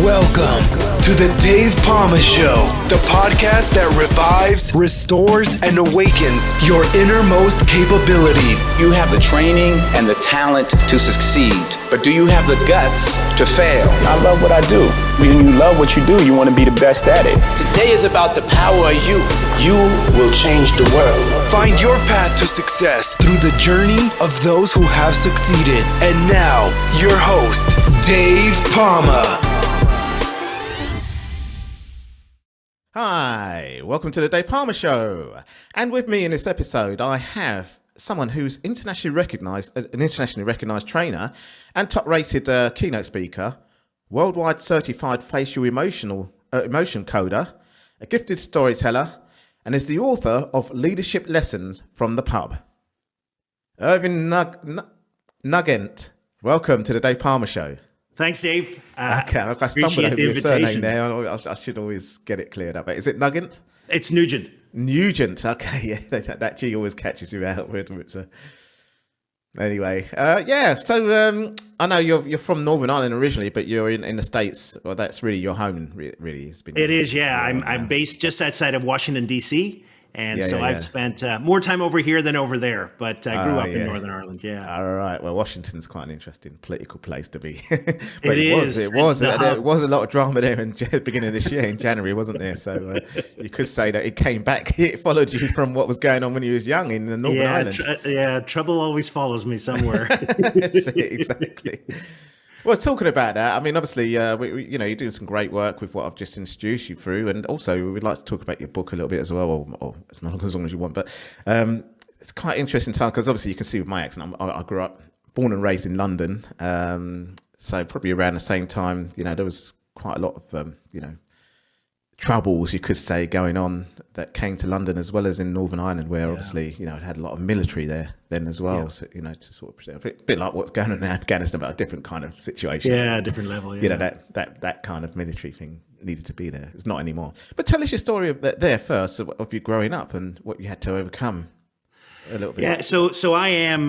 Welcome to the Dave Palma Show, the podcast that revives, restores, and awakens your innermost capabilities. You have the training and the talent to succeed, but do you have the guts to fail? I love what I do. When you love what you do, you want to be the best at it. Today is about the power of you. You will change the world. Find your path to success through the journey of those who have succeeded. And now, your host, Dave Palma. Hi, welcome to the Dave Palma Show. And with me in this episode, I have someone who's an internationally recognized trainer and top-rated keynote speaker, worldwide certified facial emotion coder, a gifted storyteller, and is the author of Leadership Lessons from the Pub. Irvine Nugent, welcome to the Dave Palma Show. Thanks, Dave. Okay, I stumbled over your surname there. I should always get it cleared up. Is it Nugent? It's Nugent. Nugent. Okay, yeah, that G always catches you out with. Anyway, So I know you're from Northern Ireland originally, but you're in the States. Well, that's really your home. Really, it's been. It is, yeah. I'm based just outside of Washington D.C. And I've spent more time over here than over there, but I grew up in Northern Ireland, yeah. All right. Well, Washington's quite an interesting political place to be. It was. There was a lot of drama there in the beginning of this year, in January, wasn't there? So you could say that it came back. It followed you from what was going on when you was young in the Northern Ireland. Trouble always follows me somewhere. Exactly. Well, talking about that, I mean, obviously, you're doing some great work with what I've just introduced you through, and also we'd like to talk about your book a little bit as well, or as long as you want. But it's quite interesting time because obviously you can see with my accent, I grew up, born and raised in London, so probably around the same time, there was quite a lot of troubles, you could say, going on that came to London as well as in Northern Ireland, where obviously it had a lot of military there then as well. So to sort of a bit like what's going on in Afghanistan, but a different kind of situation. Yeah, different level. Yeah. That kind of military thing needed to be there. It's not anymore. But tell us your story of there first, of you growing up and what you had to overcome. A little bit. Yeah, so I am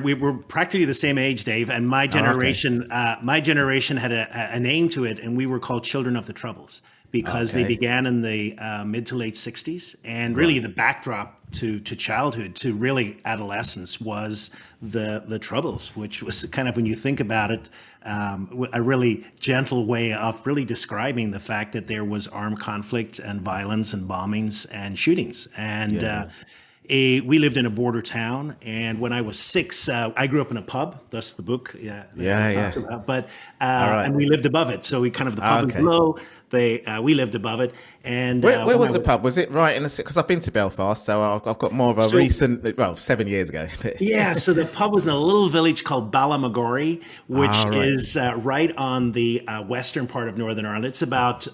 we were practically the same age, Dave, and my generation had a name to it, and we were called Children of the Troubles. Because they began in the mid to late 60s. And really the backdrop to childhood, to really adolescence, was the Troubles, which was kind of, when you think about it, a really gentle way of really describing the fact that there was armed conflict and violence and bombings and shootings. And we lived in a border town, and when I was 6, I grew up in a pub. Thus the book. But and we lived above it, so we kind of, the pub was below. We lived above it. And where was the pub? Was it right in the? Because I've been to Belfast, so I've got more of a recent. Well, 7 years ago. Yeah, so the pub was in a little village called Ballamagorry, which is right on the western part of Northern Ireland. It's about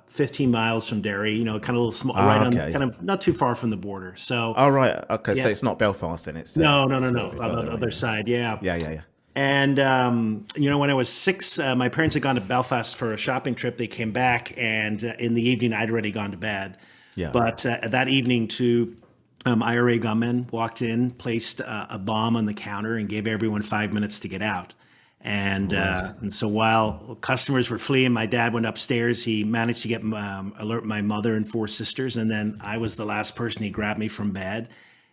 15 miles from Derry, kind of a little small, on kind of not too far from the border. So. Oh, right. Okay. Yeah. So it's not Belfast then. It's no. On the other side. Yeah. Yeah. And, when I was 6, my parents had gone to Belfast for a shopping trip. They came back, and in the evening, I'd already gone to bed. Yeah. But that evening, two IRA gunmen walked in, placed a bomb on the counter, and gave everyone 5 minutes to get out. And so while customers were fleeing, my dad went upstairs. He managed to alert my mother and 4 sisters, and then I was the last person. He grabbed me from bed.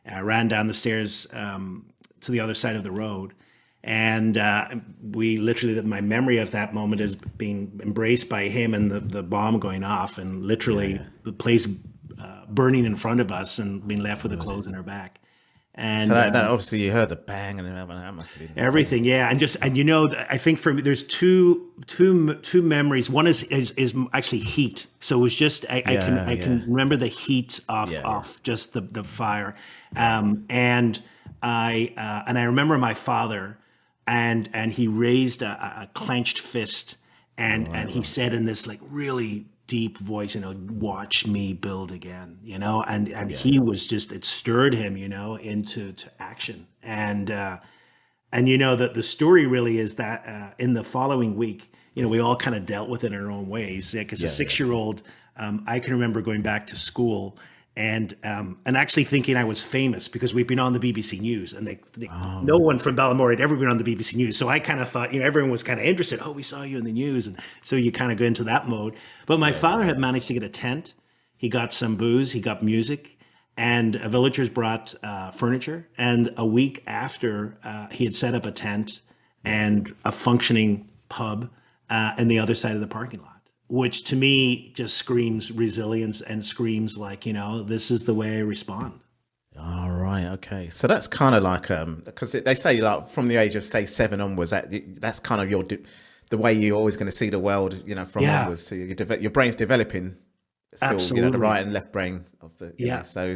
I ran down the stairs to the other side of the road. And we literally, my memory of that moment is being embraced by him and the bomb going off, and literally the place burning in front of us, and being left with the clothes in our back. And so that obviously you heard the bang, and that must have been everything. Yeah, and I think for me, there's two memories. One is actually heat. So it was just I can remember the heat off just the fire, and I remember my father. And he raised a clenched fist, and he said in this really deep voice, watch me build again, and he was just, it stirred him, into action. And that the story really is that in the following week, we all kind of dealt with it in our own ways. Because a 6-year-old, I can remember going back to school and actually thinking I was famous because we've been on the BBC News, and no one from Ballamore had ever been on the BBC News. So I kind of thought, everyone was kind of interested. Oh, we saw you in the news. And so you kind of go into that mode. But my father had managed to get a tent. He got some booze, he got music, and villagers brought furniture. And a week after, he had set up a tent and a functioning pub in the other side of the parking lot, which to me just screams resilience and screams like, this is the way I respond. All right. Okay. So that's kind of like, because they say like from the age of say 7 onwards, that's kind of the way you're always going to see the world, from onwards. So your brain's developing still, Absolutely. The right and left brain of the, so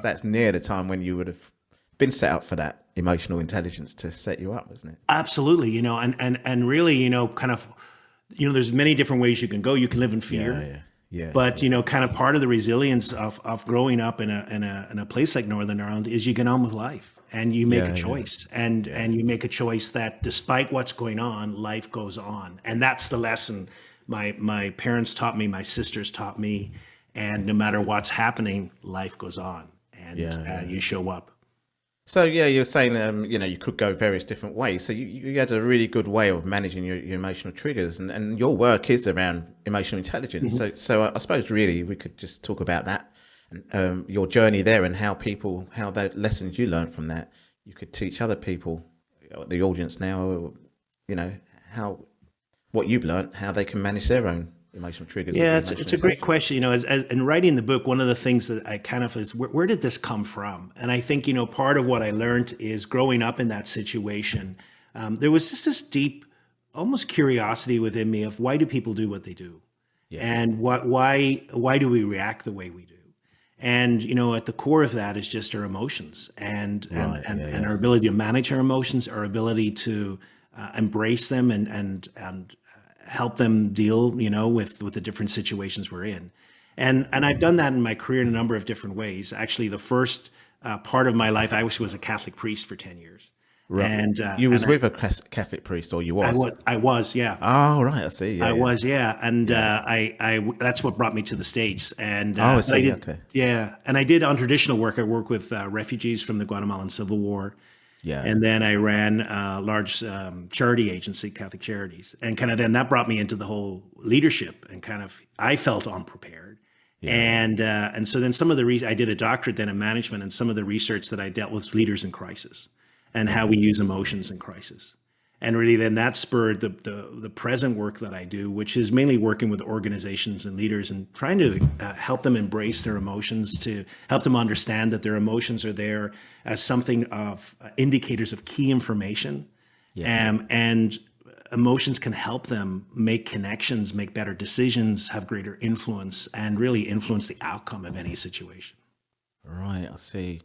that's near the time when you would have been set up for that emotional intelligence to set you up, isn't it? Absolutely. And really, kind of, there's many different ways you can go. You can live in fear. Yeah. But kind of part of the resilience of growing up in a place like Northern Ireland is you get on with life, and you make a choice, and you make a choice that despite what's going on, life goes on, and that's the lesson my parents taught me, my sisters taught me, and no matter what's happening, life goes on, and you show up. So you're saying you could go various different ways. So you had a really good way of managing your emotional triggers, and your work is around emotional intelligence. Mm-hmm. So I suppose really we could just talk about that, and your journey there, and how the lessons you learned from that, you could teach other people, the audience now, what you've learned, how they can manage their own emotional triggers. Yeah, it's a great question. As in writing the book, one of the things that I kind of is, where did this come from? And I think, part of what I learned is growing up in that situation, there was just this deep, almost curiosity within me of why do people do what they do? Yeah. And why do we react the way we do? And, at the core of that is just our emotions and our ability to manage our emotions, our ability to embrace them and help them deal, with the different situations we're in. And I've done that in my career in a number of different ways. Actually, the first part of my life, I was a Catholic priest for 10 years. Right. And you was with a Catholic priest, or you was? I was, yeah. Oh, right. I see. Yeah, I was, yeah. And I that's what brought me to the States. And I see. Okay. Yeah. And I did untraditional work. I worked with refugees from the Guatemalan Civil War. Yeah. And then I ran a large charity agency, Catholic Charities. And kind of then that brought me into the whole leadership, and kind of I felt unprepared. Yeah. And so then some of the I did a doctorate then in management, and some of the research that I dealt with leaders in crisis and how we use emotions in crisis. And really then that spurred the present work that I do, which is mainly working with organizations and leaders and trying to help them embrace their emotions, to help them understand that their emotions are there as something of indicators of key information. Yeah. And emotions can help them make connections, make better decisions, have greater influence, and really influence the outcome of any situation. Right, I see.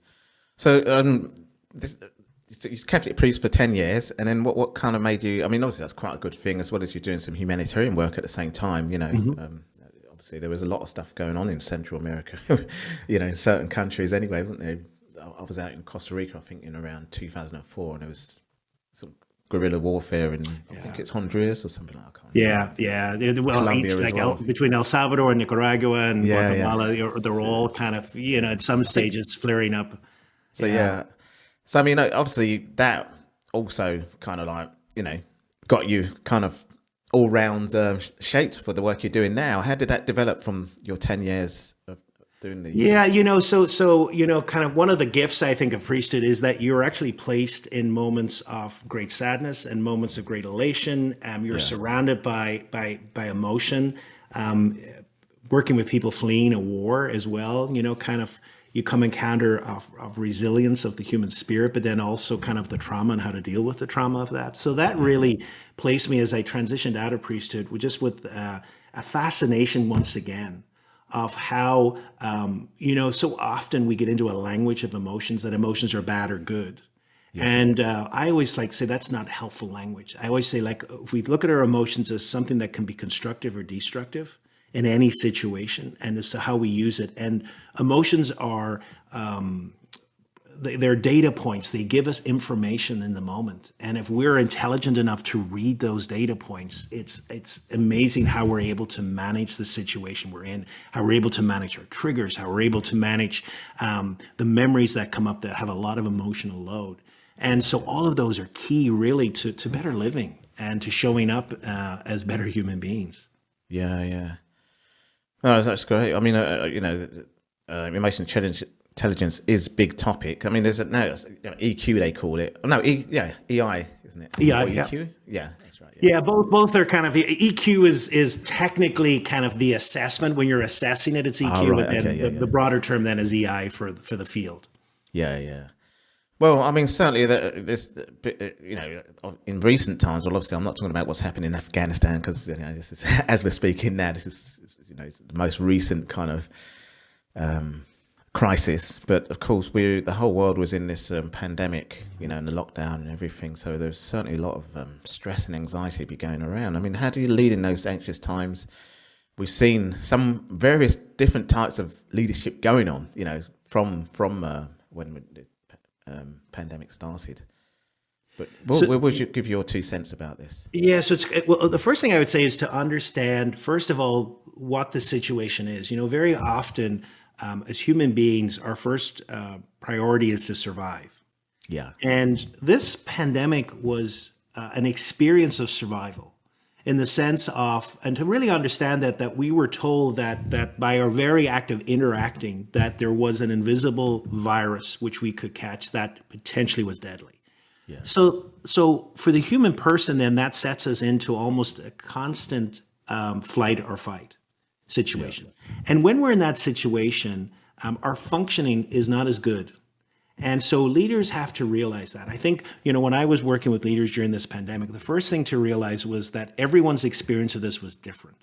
So you're Catholic priest for 10 years, and then what kind of made you, obviously that's quite a good thing, as well as you're doing some humanitarian work at the same time, Mm-hmm. Obviously there was a lot of stuff going on in Central America, in certain countries anyway, wasn't there? I was out in Costa Rica, I think in around 2004, and there was some guerrilla warfare in, I think it's Honduras or something like that. Yeah. Well, between El Salvador and Nicaragua and Guatemala, they're all kind of, at some stages flaring up. So So, obviously that also kind of like, got you kind of all round shaped for the work you're doing now. How did that develop from your 10 years of doing the... Yeah, so kind of one of the gifts I think of priesthood is that you're actually placed in moments of great sadness and moments of great elation. You're surrounded by emotion, working with people fleeing a war as well, kind of... You come encounter of resilience of the human spirit, but then also kind of the trauma and how to deal with the trauma of that. So that really placed me, as I transitioned out of priesthood, just with a fascination once again of how, so often we get into a language of emotions, that emotions are bad or good. Yeah. And I always say that's not helpful language. I always say, if we look at our emotions as something that can be constructive or destructive in any situation, and as to how we use it. And emotions are they're data points. They give us information in the moment. And if we're intelligent enough to read those data points, it's amazing how we're able to manage the situation we're in, how we're able to manage our triggers, how we're able to manage the memories that come up that have a lot of emotional load. And so all of those are key really to better living and to showing up as better human beings. Yeah. Oh, that's great. I mean, emotional intelligence is a big topic. I mean, there's EQ they call it. No, EI, isn't it? EI, EQ? Yeah, that's right. Yeah, both are kind of EQ is technically kind of the assessment when you're assessing it. It's EQ, right, but then the broader term then is EI for the field. Yeah. Well, I mean, certainly, in recent times. Well, obviously, I'm not talking about what's happening in Afghanistan because this is, as we're speaking now, this is the most recent kind of crisis. But of course, the whole world was in this pandemic, and the lockdown and everything. So there's certainly a lot of stress and anxiety be going around. I mean, how do you lead in those anxious times? We've seen some various different types of leadership going on, from when the pandemic started. But what would you give your 2 cents about this? Yeah, so the first thing I would say is to understand, first of all, what the situation is. Very often as human beings, our first priority is to survive. Yeah. And this pandemic was an experience of survival in the sense of, and to really understand that we were told that by our very act of interacting, that there was an invisible virus which we could catch that potentially was deadly. Yeah. So for the human person, then that sets us into almost a constant flight or fight situation. Yeah. And when we're in that situation, our functioning is not as good. And so leaders have to realize that. I think, when I was working with leaders during this pandemic, the first thing to realize was that everyone's experience of this was different.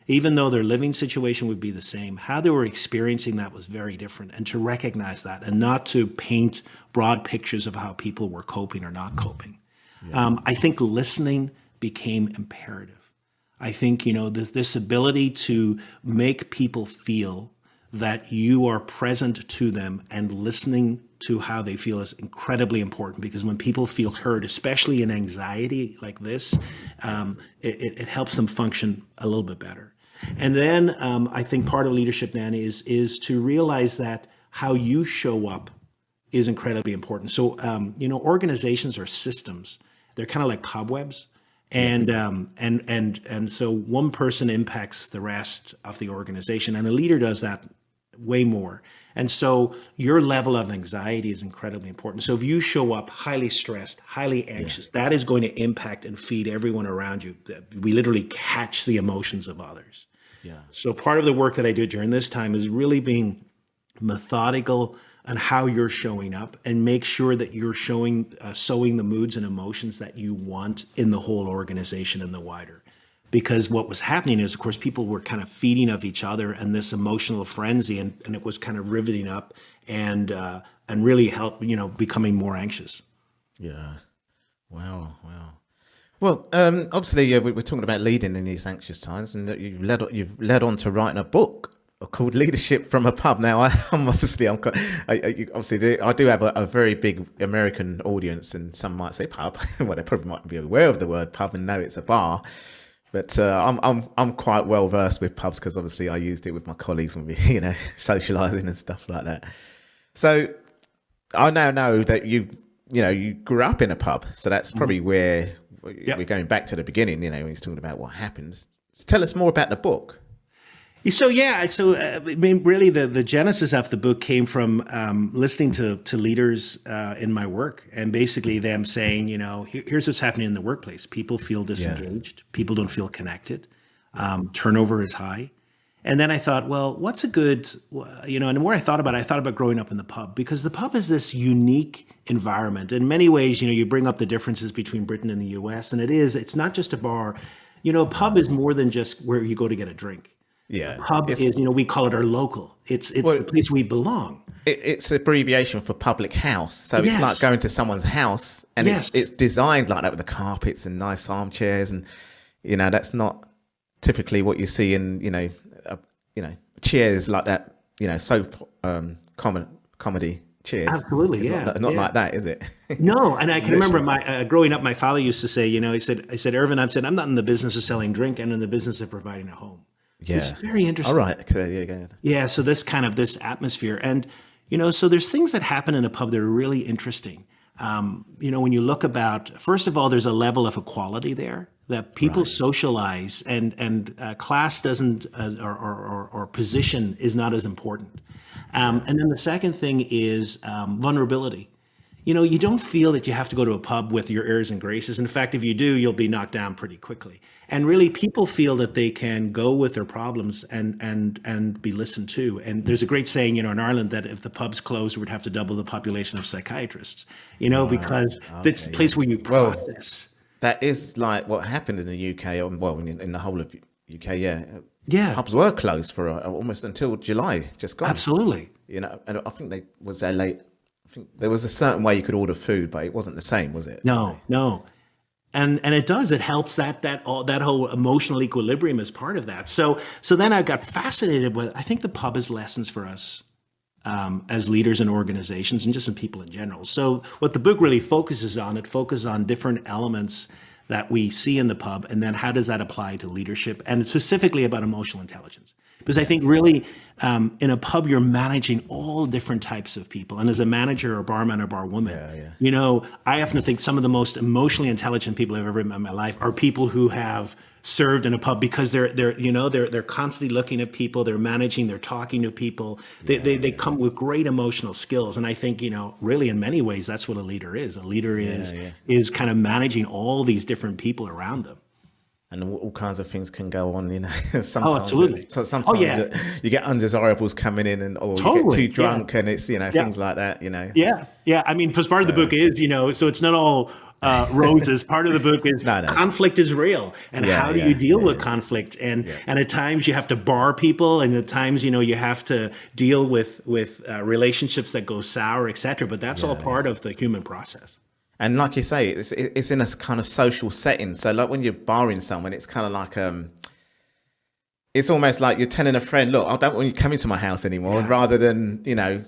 Even though their living situation would be the same, how they were experiencing that was very different. And to recognize that and not to paint broad pictures of how people were coping or not coping. Yeah. I think listening became imperative. I think, this ability to make people feel that you are present to them and listening to how they feel is incredibly important, because when people feel heard, especially in anxiety like this, it helps them function a little bit better. And then I think part of leadership then is to realize that how you show up is incredibly important. So, organizations are systems. They're kind of like cobwebs. And so one person impacts the rest of the organization, and a leader does that way more. And so your level of anxiety is incredibly important. So if you show up highly stressed, highly anxious, that is going to impact and feed everyone around you. We literally catch the emotions of others. Yeah. So part of the work that I did during this time is really being methodical on how you're showing up and make sure that you're sowing the moods and emotions that you want in the whole organization and the wider. Because what was happening is, of course, people were kind of feeding of each other and this emotional frenzy, and it was kind of riveting up and really helped, becoming more anxious. Yeah. Wow. Well, obviously, we're talking about leading in these anxious times, and you've led on to writing a book called Leadership from a Pub. Now, I do have a very big American audience, and some might say pub. Well, they probably might be aware of the word pub and know it's a bar. But I'm quite well versed with pubs because obviously I used it with my colleagues when we, socialising and stuff like that. So I now know that you grew up in a pub, so that's probably where we're going back to the beginning. When he's talking about what happens. So tell us more about the book. So really the genesis of the book came from listening to leaders in my work, and basically them saying, here's what's happening in the workplace. People feel disengaged. People don't feel connected. Turnover is high. And then I thought, well, what's a good, and the more I thought about growing up in the pub, because the pub is this unique environment. In many ways, you bring up the differences between Britain and the US, and it's not just a bar. A pub is more than just where you go to get a drink. Yeah, the pub is, we call it our local. It's the place we belong. It's abbreviation for public house. So it's like going to someone's house, and it's designed like that with the carpets and nice armchairs, and that's not typically what you see in chairs like that. Soap comedy cheers. Absolutely, It's yeah. not like that, is it? No, and I can remember my growing up, my father used to say, I said, Irvin, I'm not in the business of selling drink. I'm in the business of providing a home. Yeah. Which is very interesting. All right. Okay, yeah. Yeah. So this atmosphere, and so there's things that happen in a pub that are really interesting. When you look about, first of all, there's a level of equality there that people socialize, and class doesn't or position is not as important. And then the second thing is vulnerability. You don't feel that you have to go to a pub with your airs and graces. In fact, if you do, you'll be knocked down pretty quickly. And really, people feel that they can go with their problems and be listened to. And there's a great saying, in Ireland, that if the pubs closed, we'd have to double the population of psychiatrists. Because it's a place where you process. That is like what happened in the UK, in the whole of UK. Yeah, pubs were closed for almost until July, just gone. Absolutely. And I think they was there late. I think there was a certain way you could order food, but it wasn't the same, was it? No. And it helps that whole emotional equilibrium is part of that. So then I got fascinated with, I think the pub is lessons for us as leaders in organizations and just in people in general. So what the book really focuses on, it focuses on different elements that we see in the pub, and then how does that apply to leadership, and specifically about emotional intelligence. Because I think really in a pub, you're managing all different types of people. And as a manager or barman or barwoman, I often think some of the most emotionally intelligent people I've ever met in my life are people who have served in a pub, because they're constantly looking at people, they're managing, they're talking to people. They come with great emotional skills. And I think, really in many ways, that's what a leader is. A leader is kind of managing all these different people around them. And all kinds of things can go on, Sometimes, absolutely. Sometimes you get undesirables coming in, or you get too drunk, and it's things like that. Yeah. I mean, because part of the book is so it's not all roses. Part of the book is conflict is real, and how do you deal with conflict? And at times you have to bar people, and at times you have to deal with relationships that go sour, etc. But that's all part of the human process. And like you say, it's in a kind of social setting. So like when you're barring someone, it's kind of like it's almost like you're telling a friend, look, I don't want you coming to my house anymore, rather than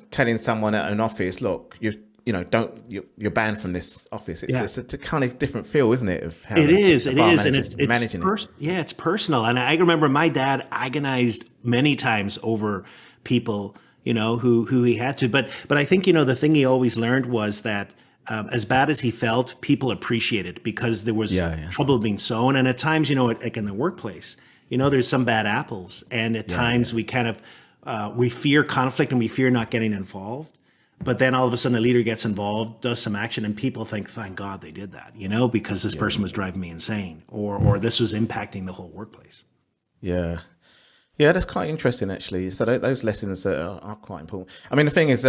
telling someone at an office, look, you're banned from this office. It's a kind of different feel, isn't it? Of how it is, and it's managing it. Yeah, it's personal. And I remember my dad agonized many times over people, who he had to. But I think the thing he always learned was that. As bad as he felt, people appreciated, because there was trouble being sown. And at times, like in the workplace, there's some bad apples. And at times we kind of, we fear conflict and we fear not getting involved. But then all of a sudden a leader gets involved, does some action, and people think, thank God they did that, because this person was driving me insane, or this was impacting the whole workplace. Yeah. Yeah, that's quite interesting, actually. So those lessons are quite important. I mean, the thing is,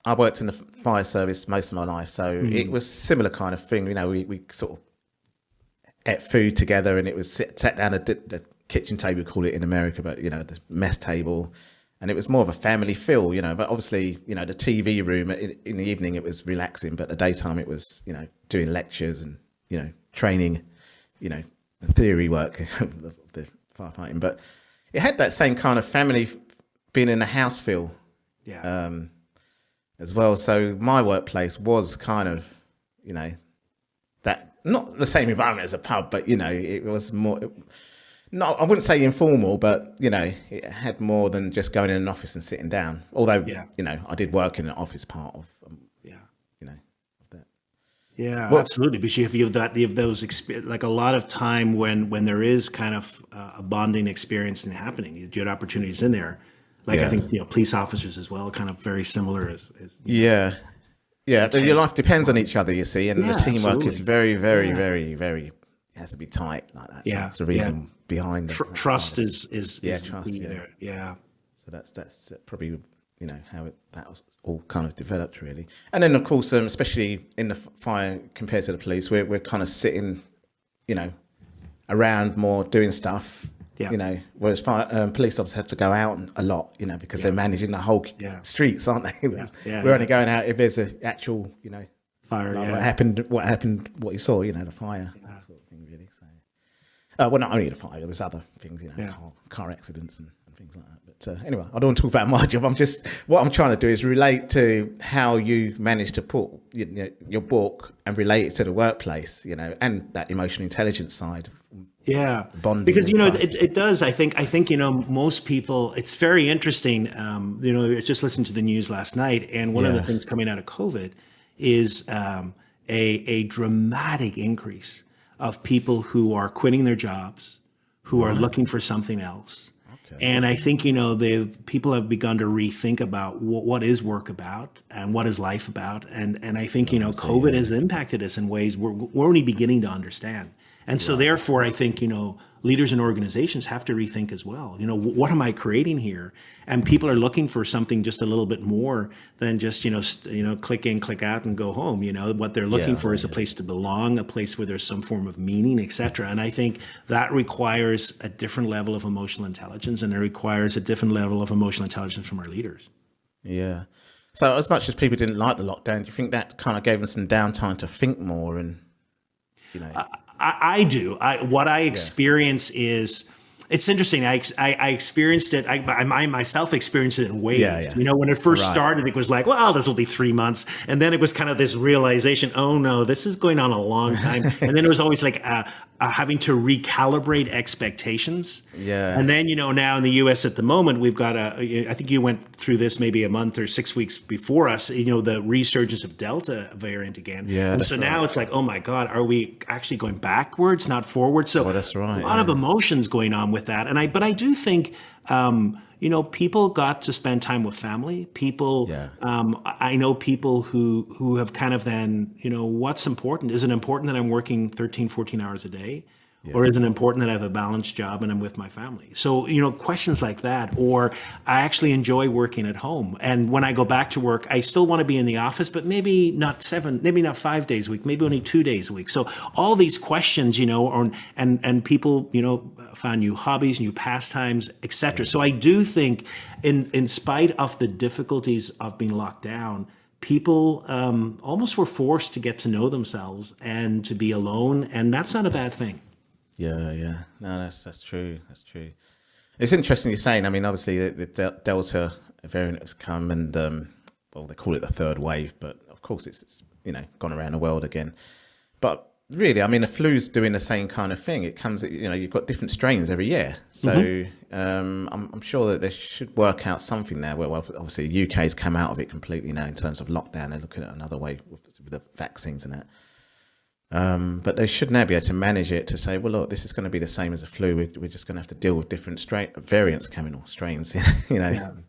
I worked in the fire service most of my life, so it was similar kind of thing. We sort of ate food together, and it was sat down at the kitchen table, we call it in America, but the mess table, and it was more of a family feel. But obviously, the TV room in the evening it was relaxing, but the daytime it was doing lectures and training, the theory work of the firefighting. But it had that same kind of family being in a house feel. Yeah. As well. So my workplace was kind of, that not the same environment as a pub, but it was more, I wouldn't say informal, but it had more than just going in an office and sitting down. Although, I did work in an office part of, that. Yeah, absolutely. Because you have those like a lot of time when there is kind of a bonding experience and happening. You get opportunities in there. Like I think police officers as well, kind of very similar as your life depends on each other, you see, and the teamwork is very, very, very, very. It has to be tight like that. So that's the reason behind it. Trust is trust. There. Yeah. So that's probably how that was all kind of developed really, and then of course, especially in the fire compared to the police, we're kind of sitting, around more doing stuff. Yeah. Whereas police officers have to go out a lot, because they're managing the whole streets, aren't they? We're only going out if there's an actual, fire. Like what happened, what you saw, the fire, that sort of thing, really. So, well, not only the fire, there was other things, car accidents and and things like that. But anyway, I don't want to talk about my job. What I'm trying to do is relate to how you manage to put your book and relate it to the workplace, and that emotional intelligence side. Yeah, Bonding because trust. it does. I think most people. It's very interesting. I just listened to the news last night, and one of the things coming out of COVID is a dramatic increase of people who are quitting their jobs, who are looking for something else. Okay. And I think people have begun to rethink about what is work about and what is life about, and I think COVID has impacted us in ways we're only beginning to understand. And so therefore, I think, leaders and organizations have to rethink as well. What am I creating here? And people are looking for something just a little bit more than just, click in, click out and go home. What they're looking for is a place to belong, a place where there's some form of meaning, et cetera. And I think that requires a different level of emotional intelligence, and it requires a different level of emotional intelligence from our leaders. Yeah. So as much as people didn't like the lockdown, do you think that kind of gave them some downtime to think more and, I do. What I experience is, it's interesting. I experienced it. I myself experienced it in waves. Yeah. When it first started, it was like, well, this will be 3 months. And then it was kind of this realization, oh no, this is going on a long time. And then it was always like having to recalibrate expectations. Yeah. And then, now in the US at the moment, we've got I think you went through this maybe a month or 6 weeks before us, the resurgence of Delta variant again. Yeah. And so now it's like, oh my God, are we actually going backwards, not forward? So that's right. A lot of emotions going on with that. But I do think, people got to spend time with family. People, I know people who have kind of then, what's important? Is it important that I'm working 13, 14 hours a day? Or is it important that I have a balanced job and I'm with my family? So, questions like that. Or I actually enjoy working at home. And when I go back to work, I still want to be in the office, but maybe not 5 days a week, maybe only 2 days a week. So all these questions, and people, find new hobbies, new pastimes, et cetera. So I do think in spite of the difficulties of being locked down, people almost were forced to get to know themselves and to be alone. And that's not a bad thing. Yeah. No, that's true. That's true. It's interesting you're saying. I mean, obviously the Delta variant has come, and they call it the third wave, but of course it's gone around the world again. But really, I mean, the flu's doing the same kind of thing. It comes, you've got different strains every year. So I'm sure that they should work out something there. Well, obviously the UK's come out of it completely now in terms of lockdown. They're looking at another way with the vaccines and that. But they should now be able to manage it to say, well, look, this is going to be the same as a flu. We're just going to have to deal with different variants coming, or strains, The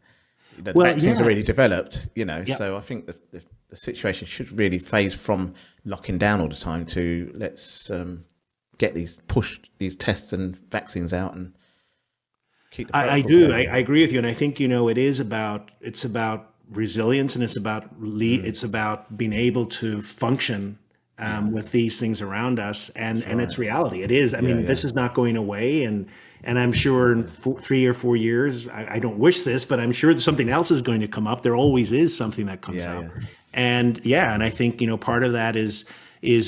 vaccine's already developed, So I think the situation should really phase from locking down all the time to let's push these tests and vaccines out and keep the I do. I agree with you. And I think, it's about resilience, and it's about being able to function with these things around us, and it's reality. It is. I mean, this is not going away, and I'm sure in 3 or 4 years, I don't wish this, but I'm sure that something else is going to come up. There always is something that comes out, and I think part of that is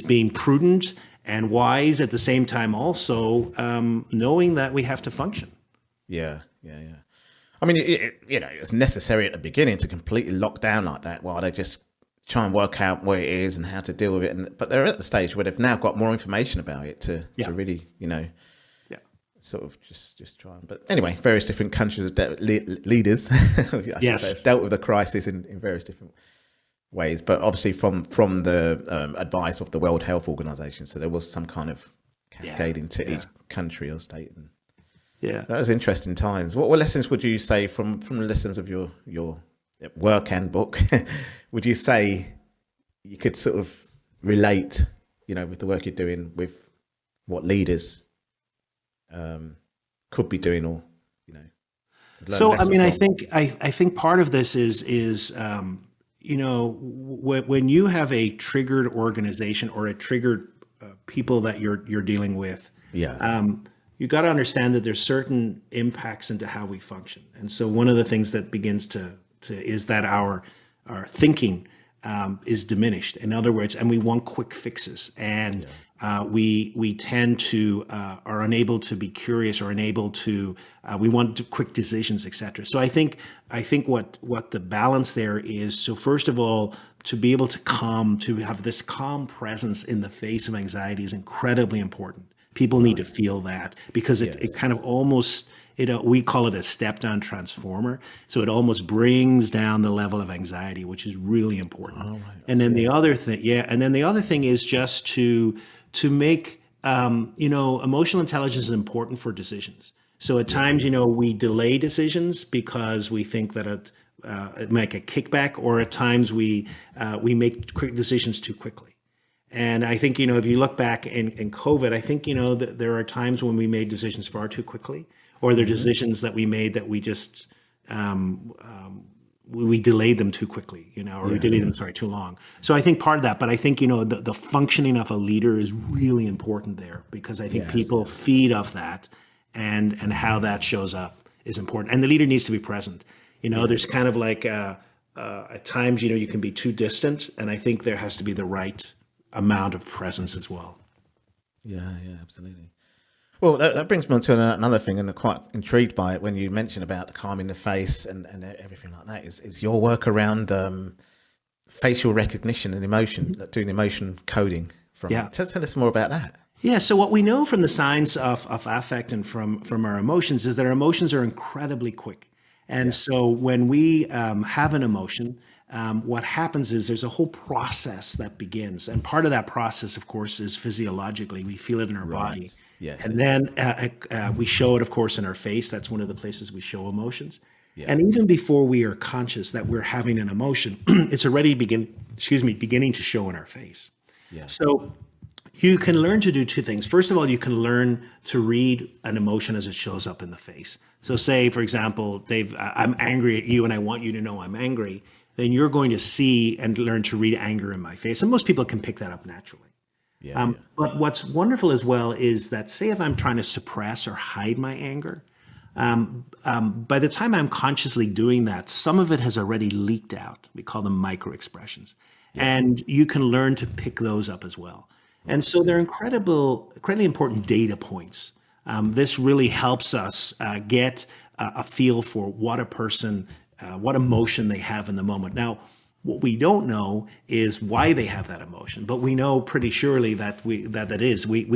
being prudent and wise at the same time, also knowing that we have to function. Yeah. I mean, it's necessary at the beginning to completely lock down like that while they just try and work out what it is and how to deal with it. But they're at the stage where they've now got more information about it to really, sort of just try. But anyway, various different countries have leaders have dealt with the crisis in various different ways. But obviously from the advice of the World Health Organization, so there was some kind of cascading to each country or state. And that was interesting times. What lessons would you say from the lessons of your work and book, would you say you could sort of relate, with the work you're doing with what leaders could be doing, or So I mean, I think part of this is when you have a triggered organization or a triggered people that you're dealing with, you got to understand that there's certain impacts into how we function. And so one of the things that begins to is that our thinking is diminished. In other words, and we want quick fixes, and we tend to are unable to be curious or unable to. We want quick decisions, etc. So I think what the balance there is. So first of all, to be able to have this calm presence in the face of anxiety is incredibly important. People need to feel that, because it kind of almost, we call it a step-down transformer. So it almost brings down the level of anxiety, which is really important. Oh, right. And then the other thing, is just to make, emotional intelligence is important for decisions. So at times, we delay decisions because we think that it make a kickback, or at times we make quick decisions too quickly. And I think, if you look back in COVID, I think, that there are times when we made decisions far too quickly, or there are decisions that we made that we just, we delayed them too quickly, we delayed them, too long. So I think part of that, but I think, the functioning of a leader is really important there, because I think people feed off that, and how that shows up is important. And the leader needs to be present. There's kind of like, at times, you can be too distant, and I think there has to be the right amount of presence as well. Yeah, absolutely. Well, that brings me on to another thing, and I'm quite intrigued by it when you mentioned about calming the face and everything like that. Is your work around facial recognition and emotion, doing emotion coding? Tell us more about that. Yeah, so what we know from the science of affect and from our emotions is that our emotions are incredibly quick. And so when we have an emotion, what happens is there's a whole process that begins. And part of that process, of course, is physiologically. We feel it in our body. Yes. And then we show it, of course, in our face. That's one of the places we show emotions. Yeah. And even before we are conscious that we're having an emotion, it's already beginning to show in our face. Yeah. So you can learn to do two things. First of all, you can learn to read an emotion as it shows up in the face. So say, for example, Dave, I'm angry at you and I want you to know I'm angry. Then you're going to see and learn to read anger in my face. And most people can pick that up naturally. But what's wonderful as well is that, say if I'm trying to suppress or hide my anger, by the time I'm consciously doing that, some of it has already leaked out. We call them micro expressions. And you can learn to pick those up as well. And so they're incredibly important data points. This really helps us get a feel for what a person, what emotion they have in the moment. Now, what we don't know is why they have that emotion, but we know pretty surely that we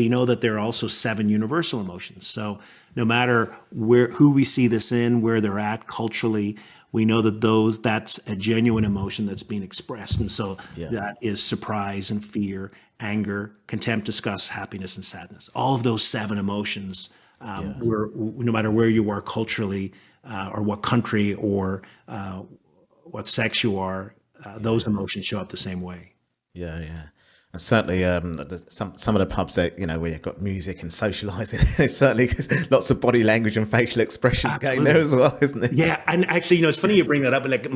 know that there are also 7 universal emotions. So no matter who we see this in, where they're at culturally, we know that that's a genuine emotion that's being expressed. And so that is surprise and fear, anger, contempt, disgust, happiness, and sadness. All of those 7 emotions, no matter where you are culturally, or what country or what sex you are, those emotions show up the same way. Yeah. And certainly, some of the pubs that where you've got music and socialising, there's certainly lots of body language and facial expressions going there as well, isn't it? Yeah, and actually, it's funny you bring that up. Like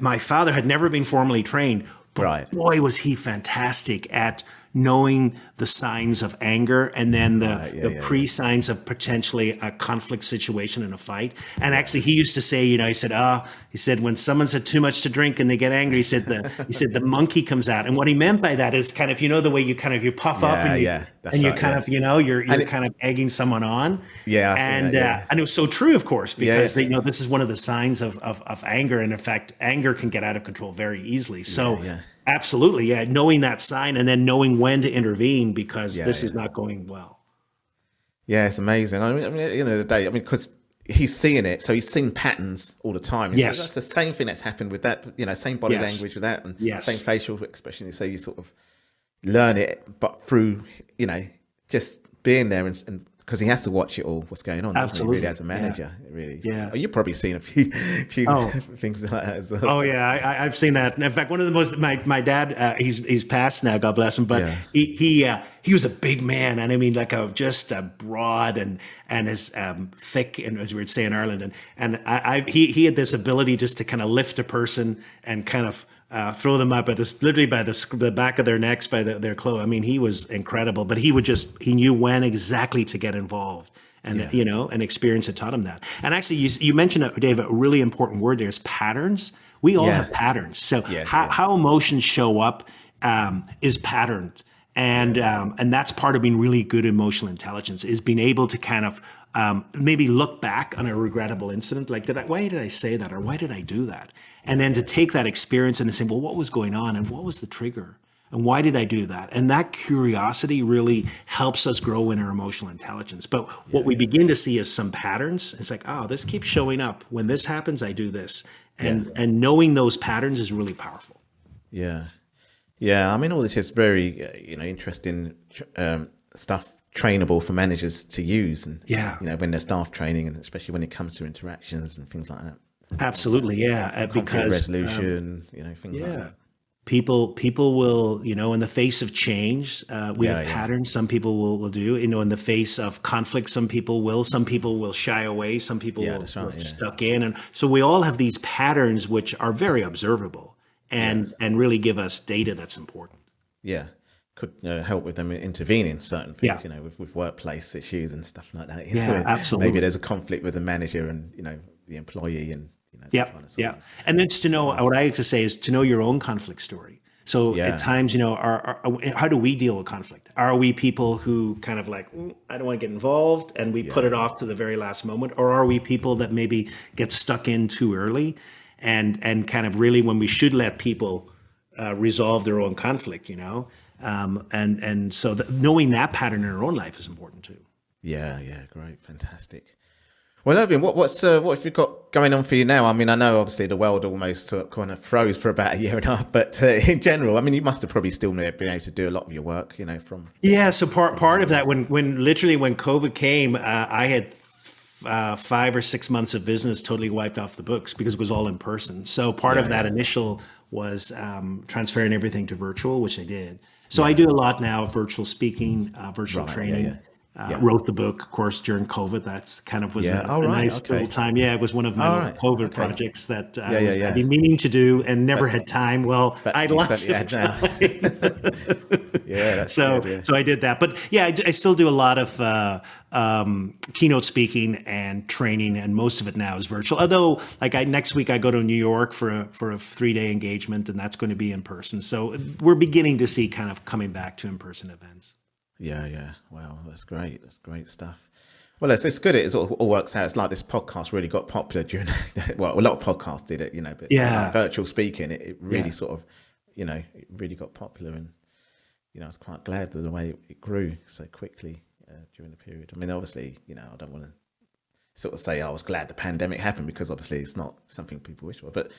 my father had never been formally trained, but boy, was he fantastic at knowing the signs of anger and then the pre-signs of potentially a conflict situation in a fight. And actually, he used to say, he said, when someone's had too much to drink and they get angry, he said the monkey comes out. And what he meant by that is kind of, the way you puff up and you're kind of egging someone on. Yeah. And it was so true, of course, because this is one of the signs of anger. And in fact, anger can get out of control very easily. So absolutely. Yeah. Knowing that sign and then knowing when to intervene because this is not going well. Yeah. It's amazing. I mean, at the end of the day, because he's seeing it. So he's seeing patterns all the time. And yes. So that's the same thing that's happened with that, same body language with that and same facial expression. So you sort of learn it, but through, just being there and because he has to watch it all, what's going on. Absolutely. Really, as a manager, really. Yeah. You've probably seen a few things like that as well. Oh yeah, I've seen that. And in fact, one of the most my dad, he's passed now, God bless him, but he was a big man, and I mean like just broad and as thick, and as we would say in Ireland, and he had this ability just to kind of lift a person and kind of throw them up literally by the back of their necks, by their clothes. I mean, he was incredible, but he knew when exactly to get involved, and and experience had taught him that. And actually, you mentioned, Dave, a really important word there is patterns. We all have patterns. So how emotions show up is patterned. And that's part of being really good emotional intelligence, is being able to kind of maybe look back on a regrettable incident, like why did I say that, or why did I do that? And then to take that experience and to say, well, what was going on and what was the trigger? And why did I do that? And that curiosity really helps us grow in our emotional intelligence. But what we begin to see is some patterns. It's like, oh, this keeps showing up. When this happens, I do this. And knowing those patterns is really powerful. Yeah. Yeah, I mean, all this is very, interesting stuff, trainable for managers to use, and when they're staff training, and especially when it comes to interactions and things like that. Absolutely, because resolution, things like that. People will, in the face of change, we have patterns. Some people will do, in the face of conflict, some people will shy away, some people will stuck in, and so we all have these patterns which are very observable. And really give us data that's important. Yeah, could help with them intervening certain things. With workplace issues and stuff like that. Absolutely. Maybe there's a conflict with the manager and the employee, and and it's to know what I like to say is to know your own conflict story. So at times, how do we deal with conflict? Are we people who kind of like, I don't want to get involved, and we put it off to the very last moment, or are we people that maybe get stuck in too early? And kind of really when we should let people resolve their own conflict, and so knowing that pattern in our own life is important too. Yeah, great, fantastic. Well, Irvine, what have you got going on for you now? I mean, I know obviously the world almost kind of froze for about a year and a half, but in general, I mean, you must have probably still been able to do a lot of your work, from. Yeah, so part of that when COVID came, I had 5 or 6 months of business totally wiped off the books because it was all in person. So part of that initial was transferring everything to virtual, which I did. So I do a lot now of virtual speaking, virtual training. Wrote the book, of course, during COVID. That's kind of was a nice little time. Yeah, it was one of my COVID projects that I've been meaning to do and never had time. Well, I had lots of time. So I did that. But I still do a lot of keynote speaking and training, and most of it now is virtual. Although, next week I go to New York for a 3-day engagement, and that's going to be in person. So we're beginning to see kind of coming back to in-person events. Yeah. Wow, that's great. That's great stuff. Well, it's good. It all works out. It's like this podcast really got popular during, well, a lot of podcasts did it, but like virtual speaking, it really sort of, it really got popular, and, I was quite glad that the way it grew so quickly during the period. I mean, obviously, I don't want to sort of say I was glad the pandemic happened, because obviously it's not something people wish for, but,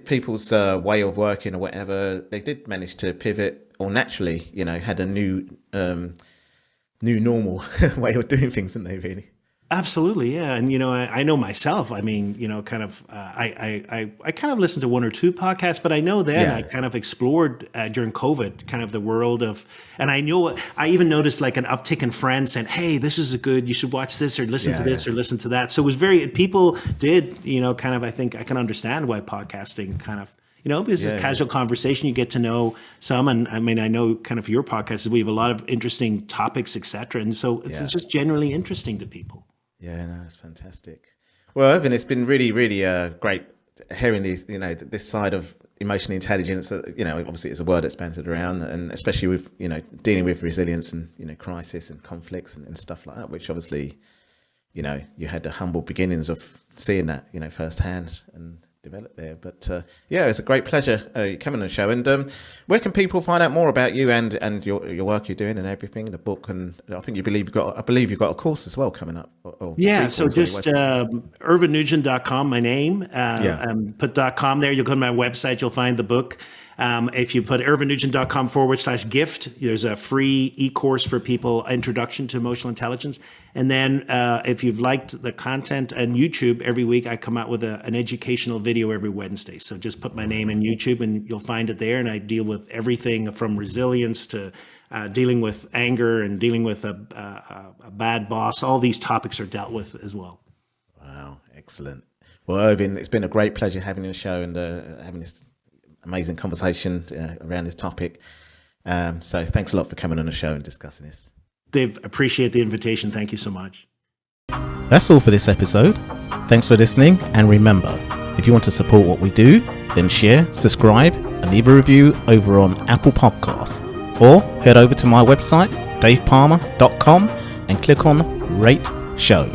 people's way of working or whatever, they did manage to pivot, or naturally, had a new normal way of doing things, didn't they, really? Absolutely, yeah. And I know myself. I mean, kind of, I kind of listened to 1 or 2 podcasts, but I know then I kind of explored during COVID, kind of the world of, and I even noticed like an uptick in friends saying, "Hey, this is you should watch this or listen to this or listen to that." So it was people did, kind of. I think I can understand why podcasting kind of. Because it's a casual conversation, you get to know some. And I mean, I know kind of your podcast, we have a lot of interesting topics, et cetera. And so it's just generally interesting to people. Yeah, no, it's fantastic. Well, Irvine, it's been really, really great hearing these, this side of emotional intelligence. Obviously it's a word that's bantered around, and especially with, dealing with resilience and, crisis and conflicts and stuff like that, which obviously, you had the humble beginnings of seeing that, firsthand and develop there. But it's a great pleasure coming on the show. And where can people find out more about you and your work you're doing and everything, the book? And I believe you've got a course as well coming up. So just irvinenugent.com, my name, put .com there. You'll go to my website, you'll find the book. If you put irvinenugent.com/gift, there's a free e-course for people, Introduction to Emotional Intelligence. And then if you've liked the content on YouTube, every week I come out with an educational video every Wednesday. So just put my name in YouTube and you'll find it there. And I deal with everything from resilience to dealing with anger and dealing with a bad boss. All these topics are dealt with as well. Wow, excellent. Well, Irvine, it's been a great pleasure having you on the show and having this amazing conversation around this topic. So thanks a lot for coming on the show and discussing this. Dave, appreciate the invitation. Thank you so much. That's all for this episode. Thanks for listening, and remember, If you want to support what we do, then share, subscribe, and leave a review over on Apple Podcasts. Or head over to my website, davepalmer.com, and click on Rate Show.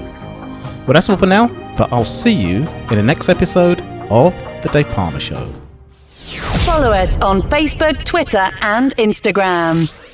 Well, that's all for now, but I'll see you in the next episode of The Dave Palmer Show. Follow us on Facebook, Twitter, and Instagram.